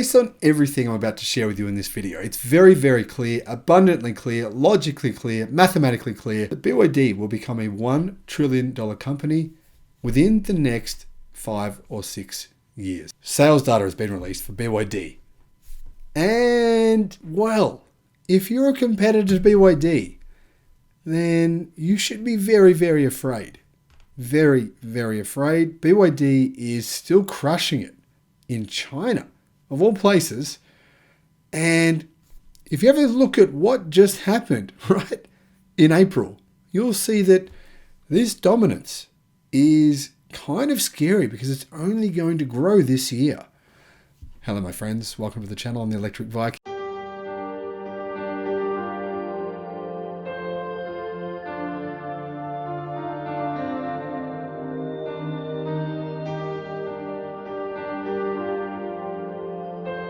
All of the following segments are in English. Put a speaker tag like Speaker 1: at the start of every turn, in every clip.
Speaker 1: based on everything I'm about to share with you in this video, it's very, very clear, abundantly clear, logically clear, mathematically clear that BYD will become a $1 trillion company within the next 5 or 6 years. Sales data has been released for BYD. And, well, if you're a competitor to BYD, then you should be very, very afraid. Very, very afraid. BYD is still crushing it in China, of all places. And if you ever look at what just happened, right, in April, you'll see that this dominance is kind of scary because it's only going to grow this year. Hello, my friends. Welcome to the channel. I'm the Electric Viking.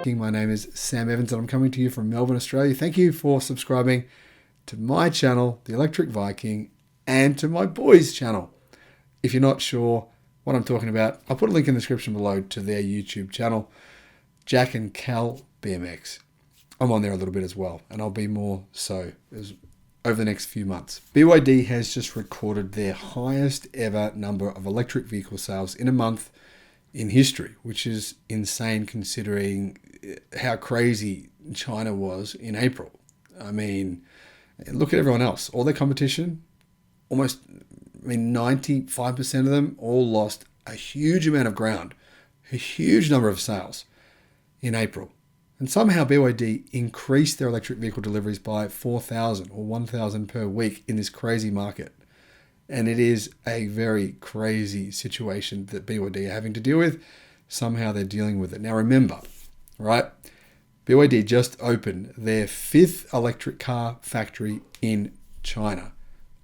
Speaker 1: My name is Sam Evans and I'm coming to you from Melbourne, Australia. Thank you for subscribing to my channel, The Electric Viking, and to my boys' channel. If you're not sure what I'm talking about, I'll put a link in the description below to their YouTube channel, Jack and Cal BMX. I'm on there a little bit as well, and I'll be more so over the next few months. BYD has just recorded their highest ever number of electric vehicle sales in a month in history, which is insane considering how crazy China was in April. I mean, look at everyone else. All their competition, 95% of them all lost a huge amount of ground, a huge number of sales in April. And somehow BYD increased their electric vehicle deliveries by 4,000 or 1,000 per week in this crazy market. And it is a very crazy situation that BYD are having to deal with. Somehow they're dealing with it. Now remember, right? BYD just opened their 5th electric car factory in China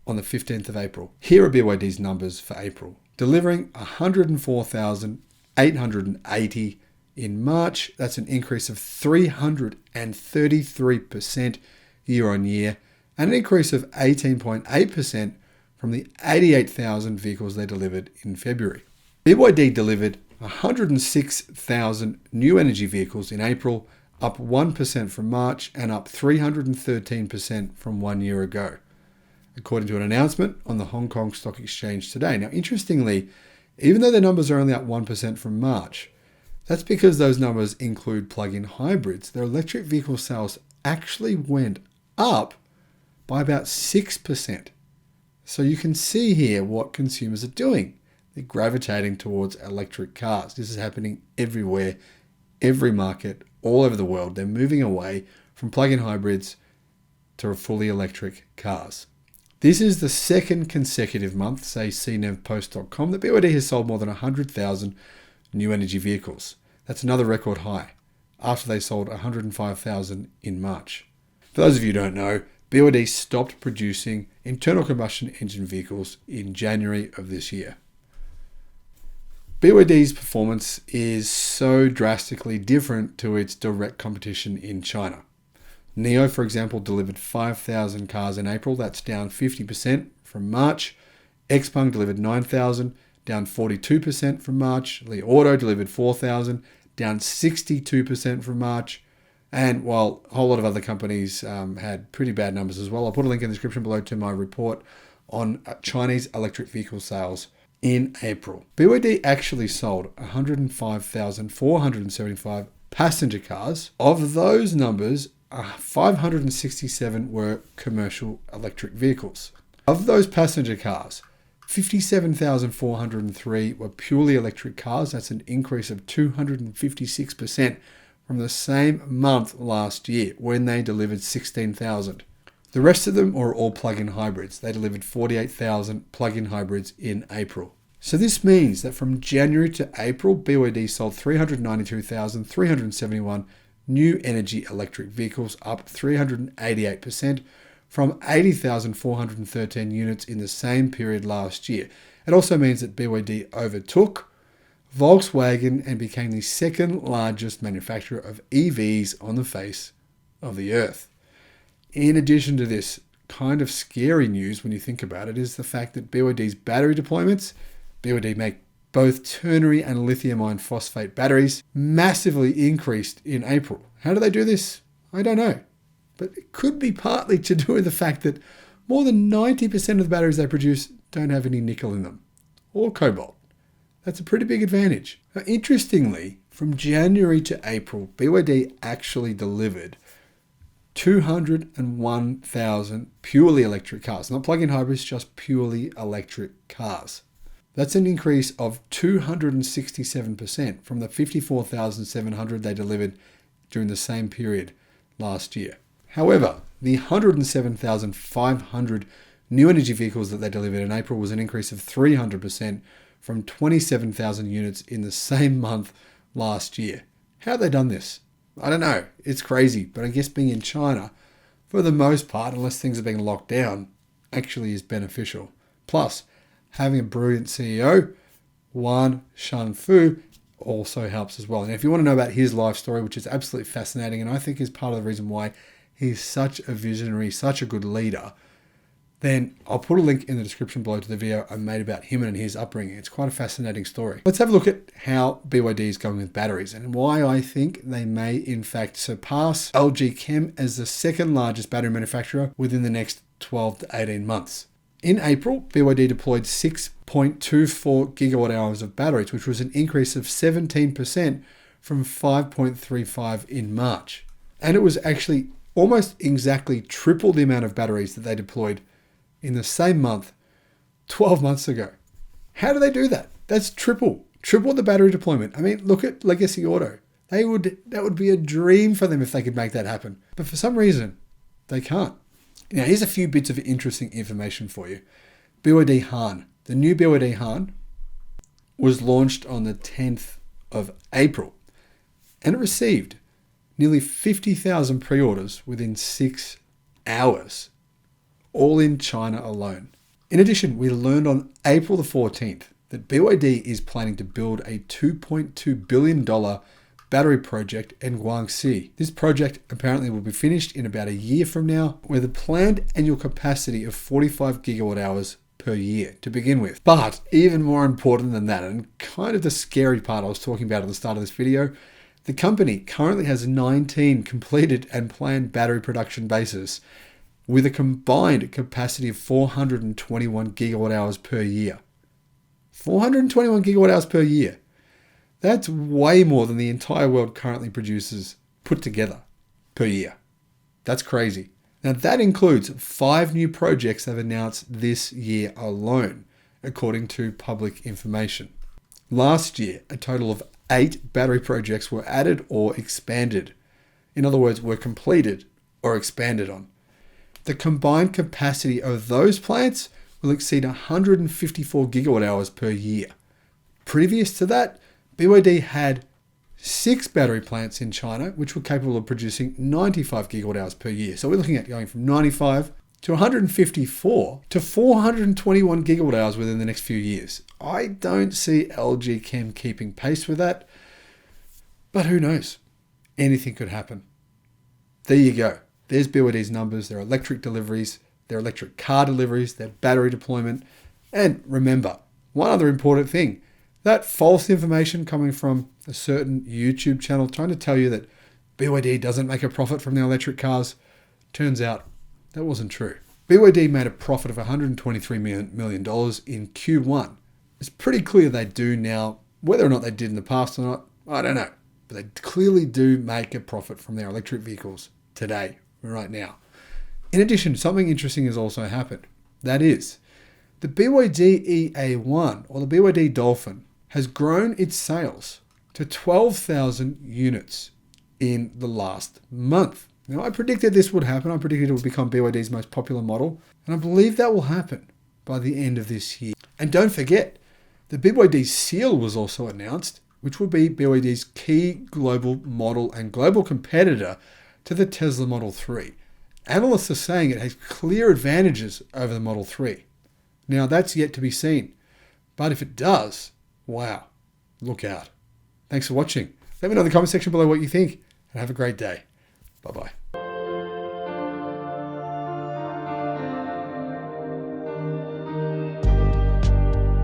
Speaker 1: on the 15th of April. Here are BYD's numbers for April. Delivering 104,880 in March. That's an increase of 333% year on year, and an increase of 18.8% from the 88,000 vehicles they delivered in February. BYD delivered 106,000 new energy vehicles in April, up 1% from March and up 313% from 1 year ago, according to an announcement on the Hong Kong Stock Exchange today. Now, interestingly, even though their numbers are only up 1% from March, that's because those numbers include plug-in hybrids. Their electric vehicle sales actually went up by about 6%. So you can see here what consumers are doing. They're gravitating towards electric cars. This is happening everywhere, every market, all over the world. They're moving away from plug-in hybrids to fully electric cars. This is the second consecutive month, say cnevpost.com, that BYD has sold more than 100,000 new energy vehicles. That's another record high, after they sold 105,000 in March. For those of you who don't know, BYD stopped producing internal combustion engine vehicles in January of this year. BYD's performance is so drastically different to its direct competition in China. NIO, for example, delivered 5,000 cars in April. That's down 50% from March. XPeng delivered 9,000, down 42% from March. Li Auto delivered 4,000, down 62% from March. And while a whole lot of other companies had pretty bad numbers as well, I'll put a link in the description below to my report on Chinese electric vehicle sales in April. BYD actually sold 105,475 passenger cars. Of those numbers, 567 were commercial electric vehicles. Of those passenger cars, 57,403 were purely electric cars. That's an increase of 256% from the same month last year when they delivered 16,000. The rest of them are all plug-in hybrids. They delivered 48,000 plug-in hybrids in April. So this means that from January to April, BYD sold 392,371 new energy electric vehicles, up 388% from 80,413 units in the same period last year. It also means that BYD overtook Volkswagen and became the second largest manufacturer of EVs on the face of the earth. In addition to this kind of scary news when you think about it is the fact that BYD's battery deployments, BYD make both ternary and lithium iron phosphate batteries massively increased in April. How do they do this? I don't know. But it could be partly to do with the fact that more than 90% of the batteries they produce don't have any nickel in them or cobalt. That's a pretty big advantage. Now, interestingly, from January to April, BYD actually delivered 201,000 purely electric cars. Not plug-in hybrids, just purely electric cars. That's an increase of 267% from the 54,700 they delivered during the same period last year. However, the 107,500 new energy vehicles that they delivered in April was an increase of 300% from 27,000 units in the same month last year. How have they done this? I don't know. It's crazy, but I guess being in China, for the most part, unless things are being locked down, actually is beneficial. Plus, having a brilliant CEO, Wan Shanfu, also helps as well. And if you want to know about his life story, which is absolutely fascinating, and I think is part of the reason why he's such a visionary, such a good leader, then I'll put a link in the description below to the video I made about him and his upbringing. It's quite a fascinating story. Let's have a look at how BYD is going with batteries and why I think they may in fact surpass LG Chem as the second largest battery manufacturer within the next 12 to 18 months. In April, BYD deployed 6.24 gigawatt hours of batteries, which was an increase of 17% from 5.35 in March. And it was actually almost exactly triple the amount of batteries that they deployed in the same month 12 months ago. How do they do that? That's triple the battery deployment. I mean, look at Legacy Auto. That would be a dream for them if they could make that happen. But for some reason, they can't. Now, here's a few bits of interesting information for you. BYD Han. The new BYD Han was launched on the 10th of April, and it received nearly 50,000 pre-orders within 6 hours, all in China alone. In addition, we learned on April the 14th that BYD is planning to build a $2.2 billion battery project in Guangxi. This project apparently will be finished in about a year from now, with a planned annual capacity of 45 gigawatt hours per year to begin with. But even more important than that, and kind of the scary part I was talking about at the start of this video, the company currently has 19 completed and planned battery production bases with a combined capacity of 421 gigawatt hours per year. 421 gigawatt hours per year. That's way more than the entire world currently produces put together per year. That's crazy. Now that includes 5 new projects they've announced this year alone, according to public information. Last year, a total of 8 battery projects were added or expanded. In other words, were completed or expanded on. The combined capacity of those plants will exceed 154 gigawatt hours per year. Previous to that, BYD had 6 battery plants in China, which were capable of producing 95 gigawatt hours per year. So we're looking at going from 95 to 154 to 421 gigawatt hours within the next few years. I don't see LG Chem keeping pace with that, but who knows? Anything could happen. There you go. There's BYD's numbers, their electric deliveries, their electric car deliveries, their battery deployment. And remember, one other important thing, that false information coming from a certain YouTube channel trying to tell you that BYD doesn't make a profit from their electric cars, turns out that wasn't true. BYD made a profit of $123 million in Q1. It's pretty clear they do now. Whether or not they did in the past or not, I don't know. But they clearly do make a profit from their electric vehicles today, right now. In addition, something interesting has also happened. That is, the BYD EA1 or the BYD Dolphin has grown its sales to 12,000 units in the last month. Now, I predicted this would happen. I predicted it would become BYD's most popular model, and I believe that will happen by the end of this year. And don't forget, the BYD Seal was also announced, which will be BYD's key global model and global competitor to the Tesla Model 3. Analysts are saying it has clear advantages over the Model 3. Now, that's yet to be seen. But if it does, wow, look out. Thanks for watching. Let me know in the comment section below what you think, and have a great day. Bye-bye.